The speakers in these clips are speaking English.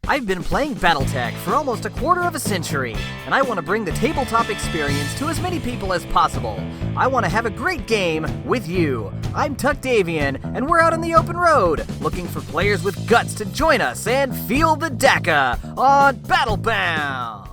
I've been playing Battletech for almost a quarter of a century, and I want to bring the tabletop experience to as many people as possible. I want to have a great game with you. I'm Tuck Davian, and we're out on the open road, looking for players with guts to join us and feel the DACA on Battlebound.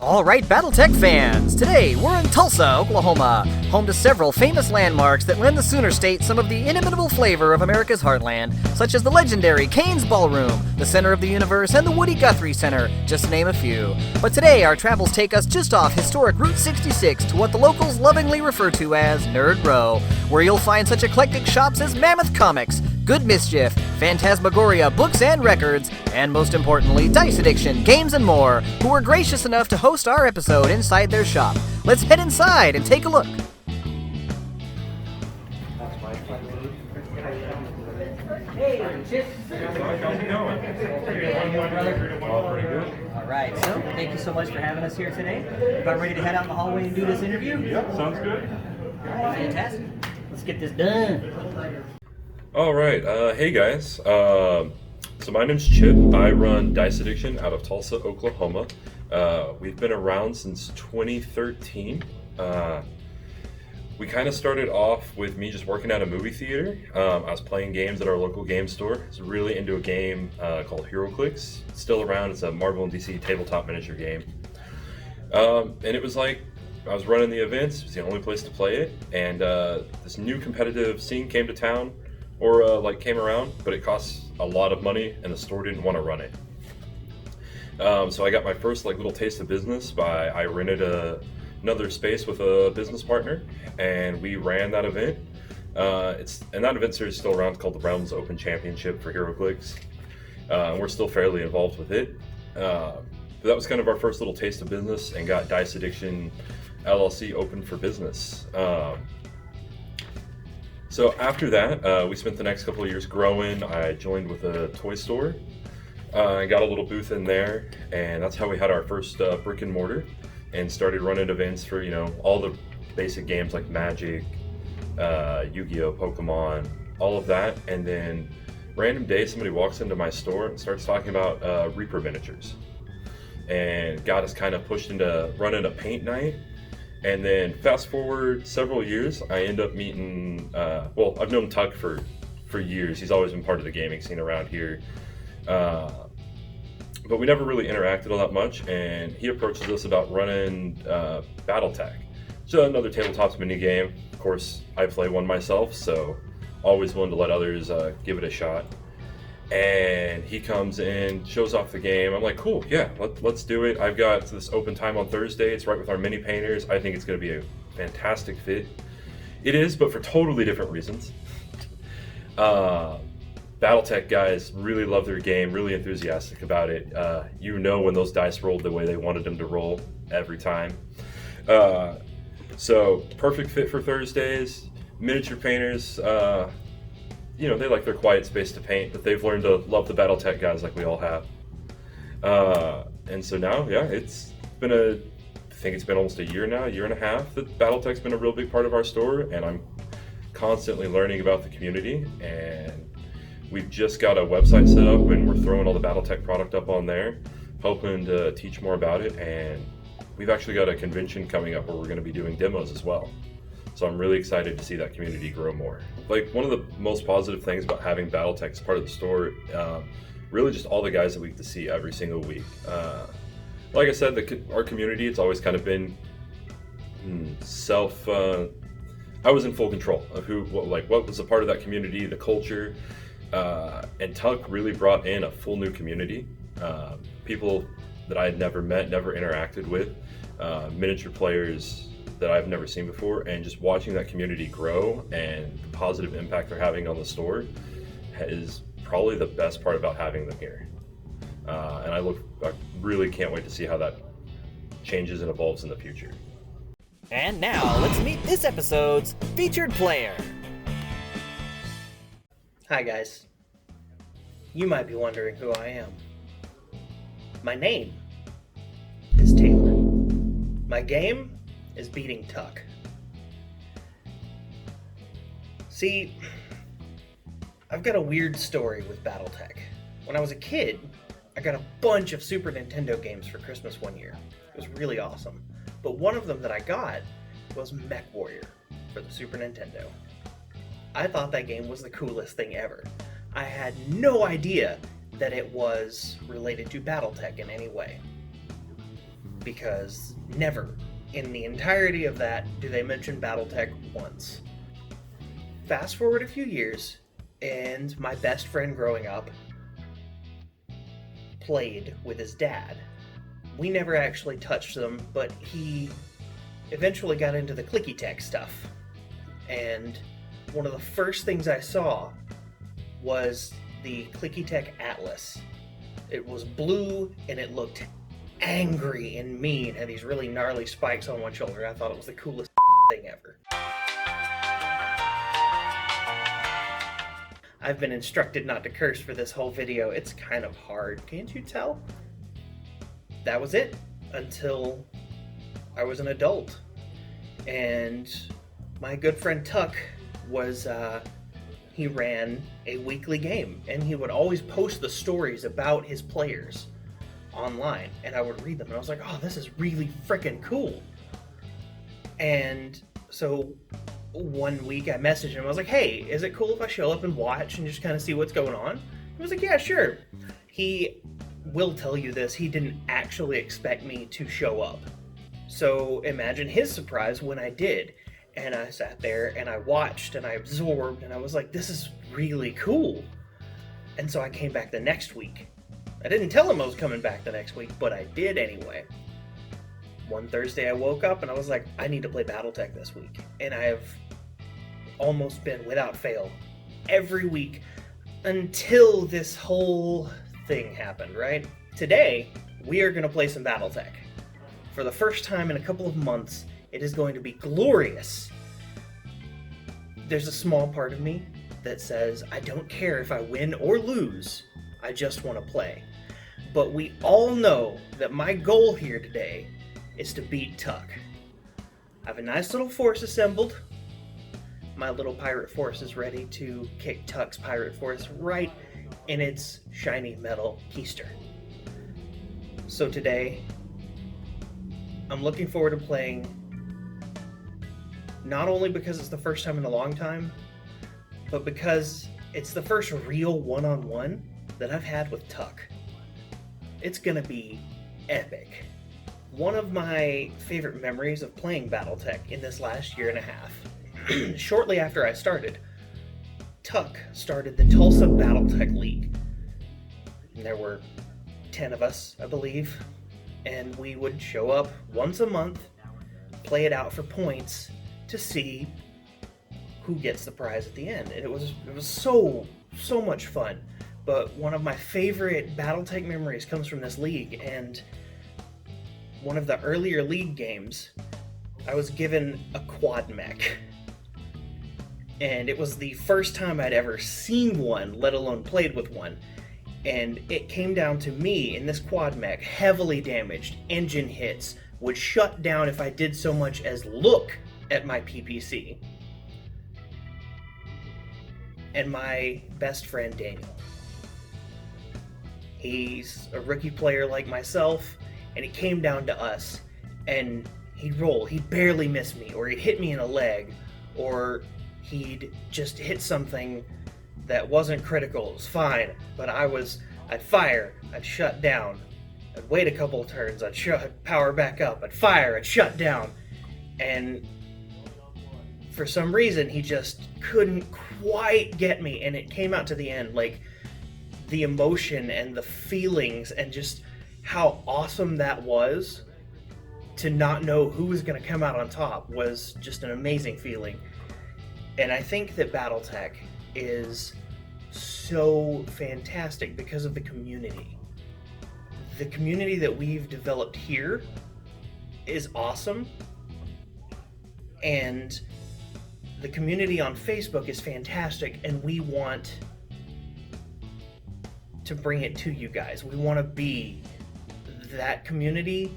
Alright, Battletech fans! Today, we're in Tulsa, Oklahoma, home to several famous landmarks that lend the Sooner State some of the inimitable flavor of America's heartland, such as the legendary Cain's Ballroom, the Center of the Universe, and the Woody Guthrie Center, just to name a few. But today, our travels take us just off historic Route 66 to what the locals lovingly refer to as Nerd Row, where you'll find such eclectic shops as Mammoth Comics, Good Mischief, Phantasmagoria Books and Records, and most importantly, Dice Addiction, Games and More, who were gracious enough to host our episode inside their shop. Let's head inside and take a look. Hey, Chip. How's it going? Pretty good. All right, so thank you so much for having us here today. About ready to head out in the hallway and do this interview? Yep, sounds good. Fantastic. Let's get this done. All right, hey guys. So my name's Chip. I run Dice Addiction out of Tulsa, Oklahoma. We've been around since 2013. We kind of started off with me just working at a movie theater. I was playing games at our local game store. I was really into a game called HeroClix. It's still around. It's a Marvel and DC tabletop miniature game. And it was like, I was running the events. It was the only place to play it. And this new competitive scene came to town, or came around, but it costs a lot of money and the store didn't want to run it. So I got my first little taste of business by, I rented another space with a business partner and we ran that event. And that event series is still around. It's called the Realms Open Championship for HeroClix. We're still fairly involved with it. But that was kind of our first little taste of business, and got Dice Addiction LLC open for business. So after that, we spent the next couple of years growing. I joined with a toy store. I got a little booth in there, and that's how we had our first brick and mortar, and started running events for, all the basic games like Magic, Yu-Gi-Oh, Pokemon, all of that. And then random day, somebody walks into my store and starts talking about Reaper miniatures, and got us kind of pushed into running a paint night. And then fast forward several years, I end up meeting, I've known Tuck for years. He's always been part of the gaming scene around here. But we never really interacted all that much, and he approaches us about running Battletech. So another tabletop mini game. Of course, I play one myself, so always willing to let others give it a shot. And he comes in, shows off the game. I'm like, cool, yeah, let's do it. I've got this open time on Thursday. It's right with our mini painters. I think it's going to be a fantastic fit. It is, but for totally different reasons. Battletech guys really love their game, really enthusiastic about it. When those dice rolled the way they wanted them to roll every time. So perfect fit for Thursdays. Miniature painters, they like their quiet space to paint, but they've learned to love the Battletech guys like we all have. And so now, it's been I think it's been almost a year now, a year and a half, that Battletech's been a real big part of our store, and I'm constantly learning about the community. And we've just got a website set up, and we're throwing all the Battletech product up on there, hoping to teach more about it. And we've actually got a convention coming up where we're going to be doing demos as well. So I'm really excited to see that community grow more. One of the most positive things about having Battletech as part of the store, really just all the guys that we get to see every single week. Like I said, our community, it's always kind of been I was in full control of what was a part of that community, the culture, and Tuck really brought in a full new community. People that I had never met, never interacted with, miniature players that I've never seen before, and just watching that community grow and the positive impact they're having on the store is probably the best part about having them here. I really can't wait to see how that changes and evolves in the future. And now, let's meet this episode's featured player. Hi guys. You might be wondering who I am. My name is Taylor. My game is beating Tuck. See, I've got a weird story with Battletech. When I was a kid, I got a bunch of Super Nintendo games for Christmas one year. It was really awesome. But one of them that I got was Mech Warrior for the Super Nintendo. I thought that game was the coolest thing ever. I had no idea that it was related to Battletech in any way. Because never, in the entirety of that, do they mention Battletech once. Fast forward a few years, and my best friend growing up played with his dad. We never actually touched them, but he eventually got into the clicky tech stuff. And one of the first things I saw was the clicky tech Atlas. It was blue and it looked angry and mean, had these really gnarly spikes on one shoulder. I thought it was the coolest thing ever. I've been instructed not to curse for this whole video. It's kind of hard, can't you tell? That was it until I was an adult. And my good friend Tuck was, he ran a weekly game, and he would always post the stories about his players online, and I would read them, and I was like, oh, this is really freaking cool. And so one week I messaged him, I was like, hey, is it cool if I show up and watch and just kind of see what's going on? He was like, yeah, sure. He will tell you this, he didn't actually expect me to show up. So imagine his surprise when I did. And I sat there and I watched and I absorbed and I was like, this is really cool. And so I came back the next week. I didn't tell him I was coming back the next week, but I did anyway. One Thursday I woke up and I was like, I need to play Battletech this week. And I have almost been without fail every week until this whole thing happened, right? Today, we are going to play some Battletech. For the first time in a couple of months, it is going to be glorious. There's a small part of me that says, I don't care if I win or lose, I just want to play. But we all know that my goal here today is to beat Tuck. I have a nice little force assembled. My little pirate force is ready to kick Tuck's pirate force right in its shiny metal keister. So today, I'm looking forward to playing, not only because it's the first time in a long time, but because it's the first real one-on-one that I've had with Tuck. It's gonna be epic. One of my favorite memories of playing Battletech in this last year and a half, shortly after I started, Tuck started the Tulsa Battletech League. And there were 10 of us, I believe, and we would show up once a month, play it out for points to see who gets the prize at the end. And it was so much fun. But one of my favorite Battletech memories comes from this league, and one of the earlier league games, I was given a quad mech. And it was the first time I'd ever seen one, let alone played with one. And it came down to me in this quad mech, heavily damaged, engine hits, would shut down if I did so much as look at my PPC. And my best friend, Daniel. He's a rookie player like myself, and it came down to us, and he'd roll, he'd barely miss me, or he'd hit me in a leg, or he'd just hit something that wasn't critical. It was fine, but I'd fire, I'd shut down, I'd wait a couple of turns, I'd power back up, I'd fire, I'd shut down, and for some reason he just couldn't quite get me, and it came out to the end, like, the emotion and the feelings and just how awesome that was to not know who was going to come out on top was just an amazing feeling. And I think that Battletech is so fantastic because of the community. the community that we've developed here is awesome, and the community on Facebook is fantastic, and we want to bring it to you guys. We want to be that community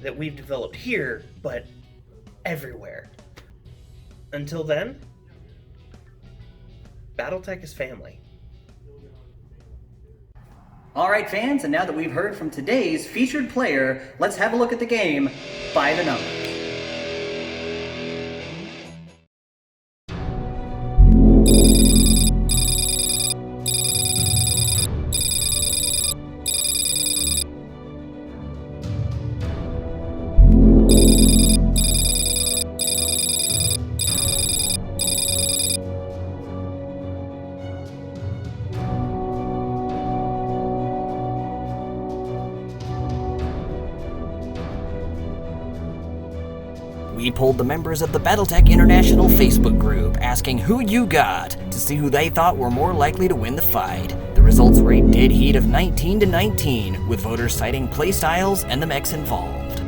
that we've developed here, but everywhere. Until then, Battletech is family. Alright fans, and now that we've heard from today's featured player, let's have a look at the game by the numbers. We polled the members of the Battletech International Facebook group, asking who you got, to see who they thought were more likely to win the fight. The results were a dead heat of 19-19, with voters citing playstyles and the mechs involved.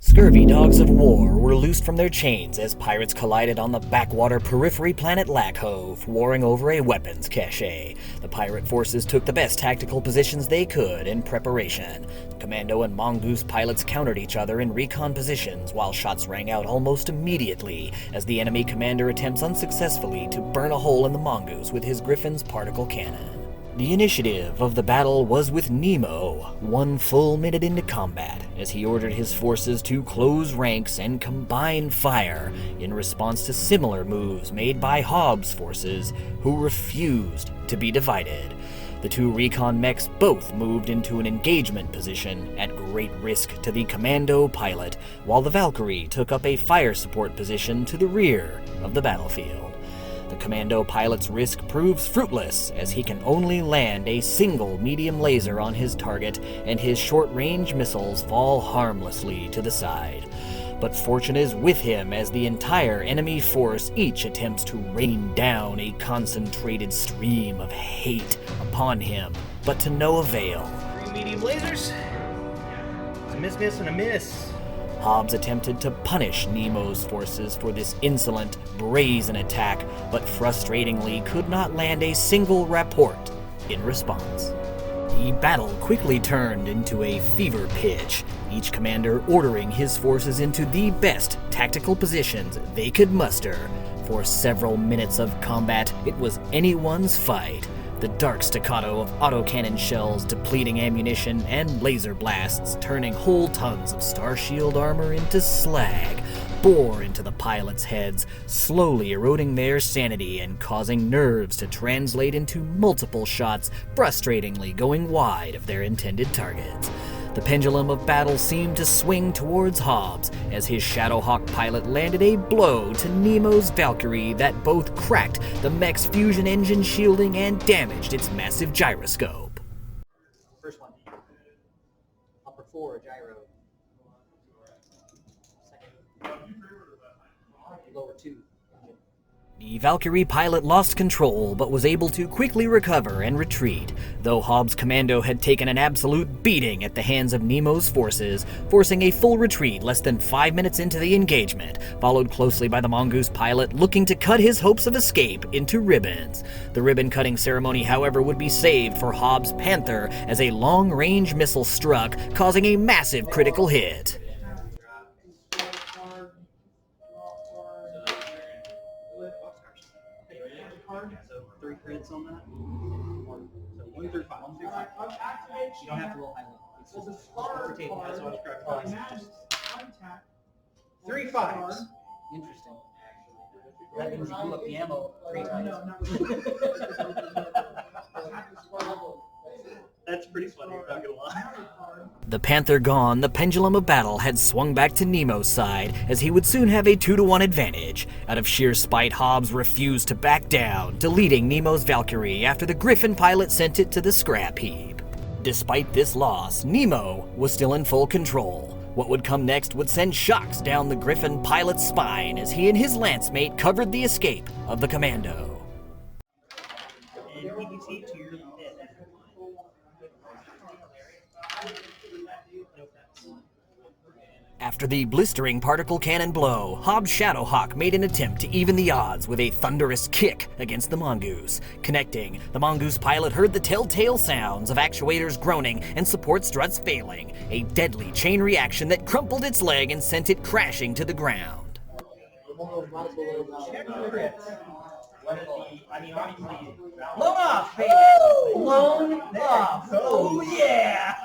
Scurvy dogs of war were loosed from their chains as pirates collided on the backwater periphery planet Lackhove, warring over a weapons cache. The pirate forces took the best tactical positions they could in preparation. Commando and Mongoose pilots countered each other in recon positions, while shots rang out almost immediately as the enemy commander attempts unsuccessfully to burn a hole in the Mongoose with his Griffin's particle cannon. The initiative of the battle was with Nemo, 1 full minute into combat, as he ordered his forces to close ranks and combine fire in response to similar moves made by Hobbs' forces, who refused to be divided. The 2 recon mechs both moved into an engagement position at great risk to the Commando pilot, while the Valkyrie took up a fire support position to the rear of the battlefield. The Commando pilot's risk proves fruitless, as he can only land a single medium laser on his target, and his short-range missiles fall harmlessly to the side. But fortune is with him as the entire enemy force each attempts to rain down a concentrated stream of hate upon him, but to no avail. 3 medium lasers. It's a miss, and a miss. Hobbs attempted to punish Nemo's forces for this insolent, brazen attack, but frustratingly could not land a single rapport in response. The battle quickly turned into a fever pitch, each commander ordering his forces into the best tactical positions they could muster. For several minutes of combat, it was anyone's fight. The dark staccato of autocannon shells depleting ammunition and laser blasts turning whole tons of Star Shield armor into slag bore into the pilots' heads, slowly eroding their sanity and causing nerves to translate into multiple shots, frustratingly going wide of their intended targets. The pendulum of battle seemed to swing towards Hobbs as his Shadowhawk pilot landed a blow to Nemo's Valkyrie that both cracked the mech's fusion engine shielding and damaged its massive gyroscope. First one. Upper 4, gyro. Second. Lower 2. The Valkyrie pilot lost control, but was able to quickly recover and retreat, though Hobbs' commando had taken an absolute beating at the hands of Nemo's forces, forcing a full retreat less than 5 minutes into the engagement, followed closely by the Mongoose pilot looking to cut his hopes of escape into ribbons. The ribbon-cutting ceremony, however, would be saved for Hobbs' Panther as a long-range missile struck, causing a massive critical hit. So 3 crits on that. So 1 through 5. 1 through 5. You don't have to roll high low. It's just over table. That's what I was grabbing. 3 5s. Interesting. That means you blew up the ammo 3 times. That's pretty funny, I'm not gonna lie. The panther gone, the pendulum of battle had swung back to Nemo's side, as he would soon have a 2-to-1 advantage. Out of sheer spite, Hobbs refused to back down, deleting Nemo's Valkyrie after the Griffin pilot sent it to the scrap heap. Despite this loss, Nemo was still in full control. What would come next would send shocks down the Griffin pilot's spine as he and his lance mate covered the escape of the commando. And PPC to your head. After the blistering particle cannon blow, Hobbs' Shadowhawk made an attempt to even the odds with a thunderous kick against the mongoose. Connecting, the mongoose pilot heard the telltale sounds of actuators groaning and support struts failing, a deadly chain reaction that crumpled its leg and sent it crashing to the ground. Check the crits. Blown off, baby! Blown off! Oh, yeah!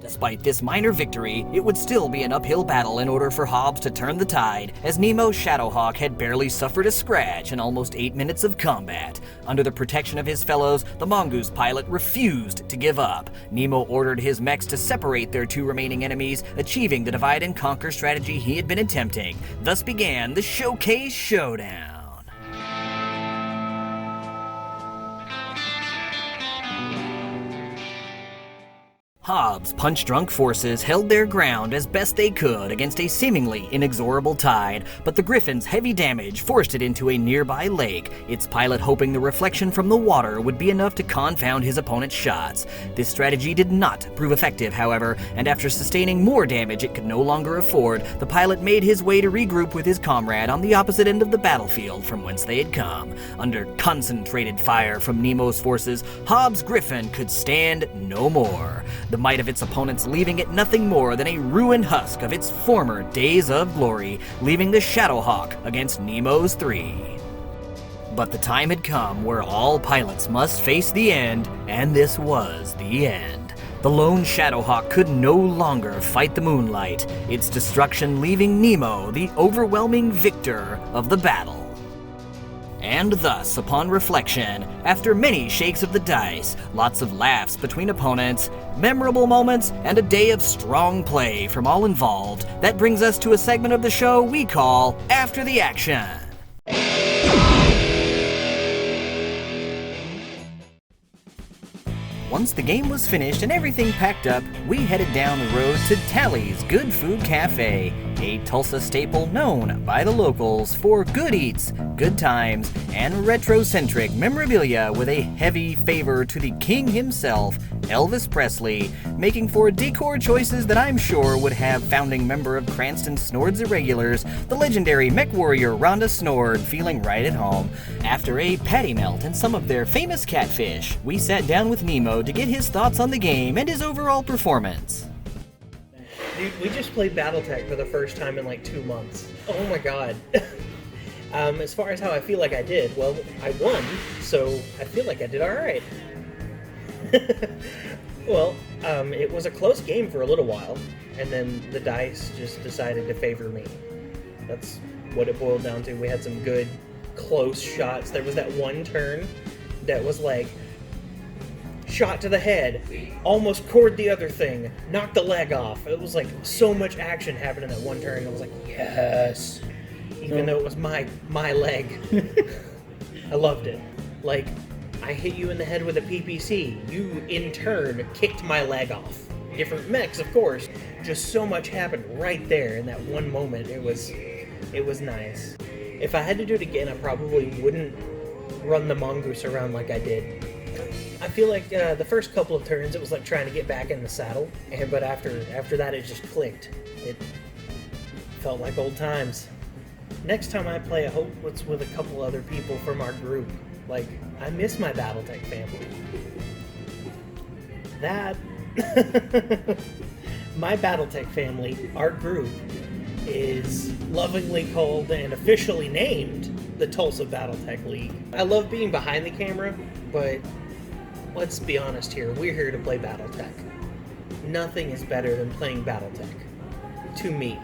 Despite this minor victory, it would still be an uphill battle in order for Hobbs to turn the tide, as Nemo's Shadowhawk had barely suffered a scratch in almost 8 minutes of combat. Under the protection of his fellows, the mongoose pilot refused to give up. Nemo ordered his mechs to separate their 2 remaining enemies, achieving the divide and conquer strategy he had been attempting. Thus began the Showcase Showdown. Hobbs' punch-drunk forces held their ground as best they could against a seemingly inexorable tide, but the Griffin's heavy damage forced it into a nearby lake, its pilot hoping the reflection from the water would be enough to confound his opponent's shots. This strategy did not prove effective, however, and after sustaining more damage it could no longer afford, the pilot made his way to regroup with his comrade on the opposite end of the battlefield from whence they had come. Under concentrated fire from Nemo's forces, Hobbs' Griffin could stand no more, the might of its opponents leaving it nothing more than a ruined husk of its former days of glory, leaving the Shadowhawk against Nemo's 3. But the time had come where all pilots must face the end, and this was the end. The lone Shadowhawk could no longer fight the moonlight, its destruction leaving Nemo the overwhelming victor of the battle. And thus, upon reflection, after many shakes of the dice, lots of laughs between opponents, memorable moments, and a day of strong play from all involved, that brings us to a segment of the show we call After the Action. Once the game was finished and everything packed up, we headed down the road to Tally's Good Food Cafe, a Tulsa staple known by the locals for good eats, good times, and retro-centric memorabilia with a heavy favor to the king himself, Elvis Presley, making for decor choices that I'm sure would have founding member of Cranston Snord's Irregulars, the legendary mech warrior Rhonda Snord, feeling right at home. After a patty melt and some of their famous catfish, we sat down with Nemo to get his thoughts on the game and his overall performance. Dude, we just played Battletech for the first time in like 2 months. Oh my god. As far as how I feel like I did, well, I won, so I feel like I did alright. Well, it was a close game for a little while, and then the dice just decided to favor me. That's what it boiled down to. We had some good, close shots. There was that one turn that was like, shot to the head, almost cored the other thing, knocked the leg off. It was like so much action happened in that one turn. I was like, yes, even though it was my leg. I loved it. Like, I hit you in the head with a PPC. You, in turn, kicked my leg off. Different mechs, of course. Just so much happened right there in that one moment. It was nice. If I had to do it again, I probably wouldn't run the mongoose around like I did. I feel like the first couple of turns it was like trying to get back in the saddle, but after that it just clicked. It felt like old times. Next time I play, I hope it's with a couple other people from our group. Like, I miss my Battletech family. That... my Battletech family, our group, is lovingly called and officially named the Tulsa Battletech League. I love being behind the camera, but let's be honest here, we're here to play Battletech. Nothing is better than playing Battletech. To me.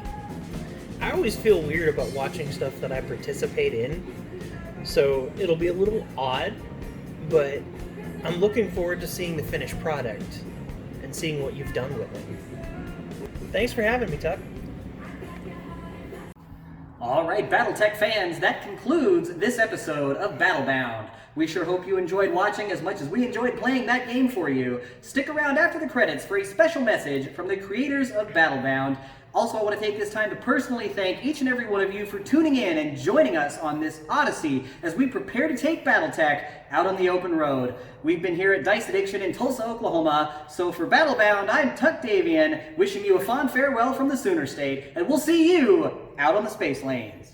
I always feel weird about watching stuff that I participate in, so it'll be a little odd but I'm looking forward to seeing the finished product and seeing what you've done with it. Thanks for having me, Tuck. Alright, Battletech fans, that concludes this episode of Battlebound. We sure hope you enjoyed watching as much as we enjoyed playing that game for you. Stick around after the credits for a special message from the creators of Battlebound. Also, I want to take this time to personally thank each and every one of you for tuning in and joining us on this odyssey as we prepare to take Battletech out on the open road. We've been here at Dice Addiction in Tulsa, Oklahoma, so for Battlebound, I'm Tuck Davian, wishing you a fond farewell from the Sooner State, and we'll see you out on the space lanes.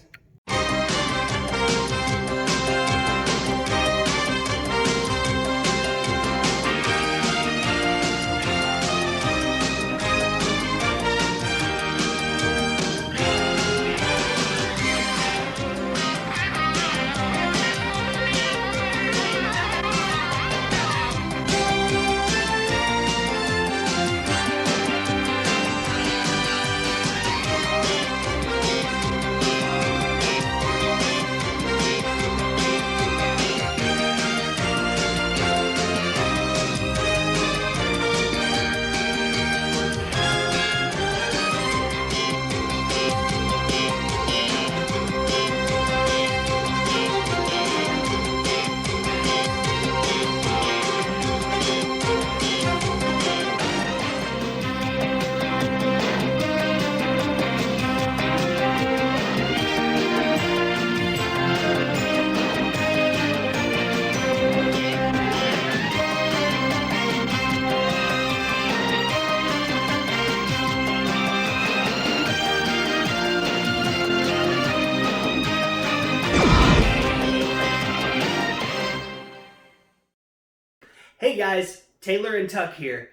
Hey guys, Taylor and Tuck here.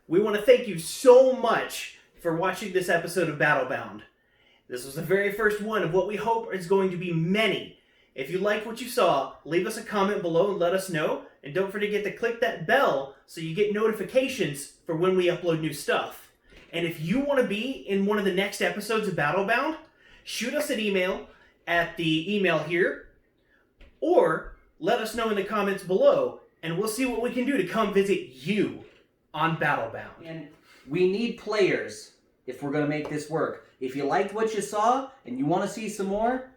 We want to thank you so much for watching this episode of Battlebound. This was the very first one of what we hope is going to be many. If you liked what you saw, leave us a comment below and let us know. And don't forget to click that bell so you get notifications for when we upload new stuff. And if you want to be in one of the next episodes of Battlebound, shoot us an email at the email here, or let us know in the comments below, and we'll see what we can do to come visit you on Battlebound. And we need players if we're going to make this work. If you liked what you saw and you want to see some more,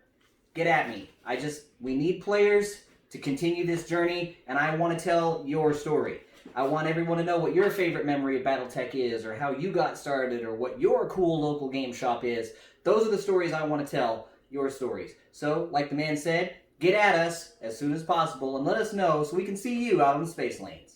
get at me. We need players to continue this journey, and I want to tell your story. I want everyone to know what your favorite memory of Battletech is, or how you got started, or what your cool local game shop is. Those are the stories I want to tell, your stories. So, like the man said, get at us as soon as possible and let us know so we can see you out on the space lanes.